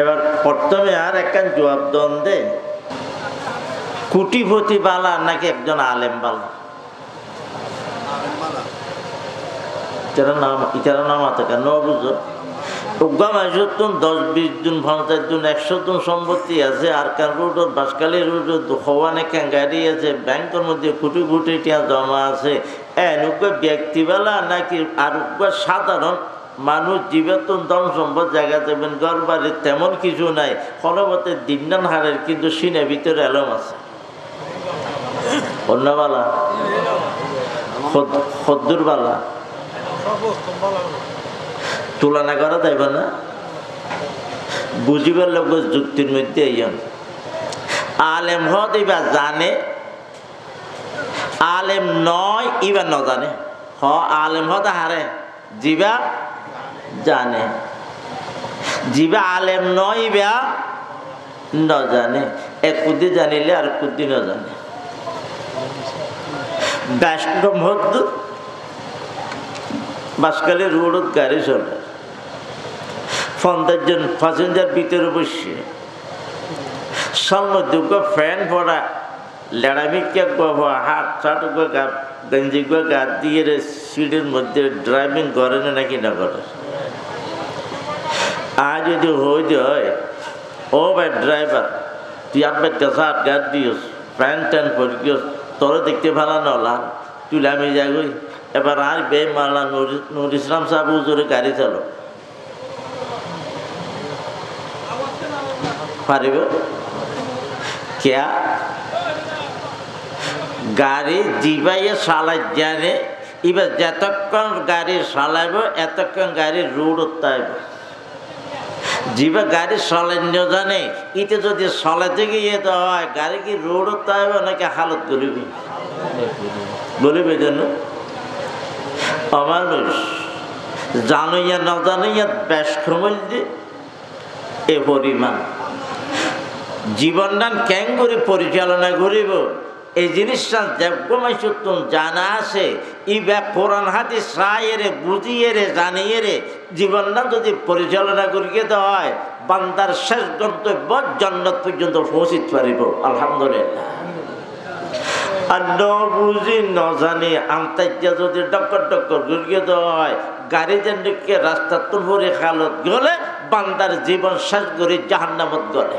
এবার প্রথমে আর একখান জবাব দ্বন্দ্বে কুটিপতি বালা নাকি একজন আলেম বালা, ইটারা নাম আছে কেন বুঝো? উগ্গা মাসুর 10-20 জন 50 জন 100 জন সম্পত্তি আছে, আর কান রোড বাসকালী রোড হওয়ানে গাড়ি আছে, ব্যাংকের মধ্যে কোটি কোটি টাকা জমা আছে। উগ্গা ব্যক্তিবেলা নাকি আর উগ্গা সাধারণ মানুষ জীবাতন ধন সম্পদ জায়গা দেবেন ঘর বাড়ি তেমন কিছু নাই, ফলবতে দিনান হারের কিন্তু সিনে ভিতরে এলম আছে। অন্যবালা খদ্দুরবালা তুলনা করা যাইব না, বুঝিবার লোক যুক্তির মধ্যে এইজন আলেম হদ এবার জানে, আলেম নয় এবার ন জানে। আলেম হদ হারে জিবা জানে, জিবা আলেম নয় ইবা ন জানে। এক কুদ্দি জানিলে আর কুদ্দি ন জানে। বৈষ্ণব হদ বাসকালী রোডত গাড়ি চলে, 50 জন প্যাসেঞ্জার ভিতরে বসে, সঙ্গে ফ্যান পড়া লেড়ামিকা হাত ছাট গঞ্জি গাত দিয়ে সিটের মধ্যে ড্রাইভিং করে না নাকি না করে। আর যদি হয় ও ভাই ড্রাইভার তুই আপনার হাত গাত দিস, ফ্যান ট্যান পরিস, তোর দেখতে ভালো নলা তুই আমি যাই। এবার আর বে মালা নুর ইসলাম সাহেব হুজুরে গাড়ি চালো পারিব কেয়া গাড়ি জিবাইয়ে চালাই জানে। এবার যতক্ষণ গাড়ি চালাইব এতক্ষণ গাড়ির রোড উত্তাইব। জিবা গাড়ি চালাইন জানে ইতে যদি চালাইতে গিয়ে তো হয় গাড়ি কি রোড উত্তাইব নাকি হালত করিবি বলিবে যেন অমানুষ জানুইয়া না জানুইয়া বেশ ক্ষমল যে এ পরিমাণ জীবনদান কেন করে পরিচালনা করিব এই জিনিসটা যেমাই সত্যম জানা আছে। ই ব্যাগ কোরআন হাদিস রায়েরে বুঝিয়ে রে জানিয়ে রে জীবনদান যদি পরিচালনা করিয়ে দেওয়া হয় বান্দার শেষ গন্তব্য জান্নাত পর্যন্ত পৌঁছিতে পারিব আলহামদুলিল্লাহ। আর ন বুঝি ন জানি আন্তাইয়া যদি ডক্কর ঘুরিয়ে দেওয়া হয় গাড়ি যেন রাস্তার তুলভরে খালত গেলে বান্দার জীবন শেষ করে জাহান্নামত গলে।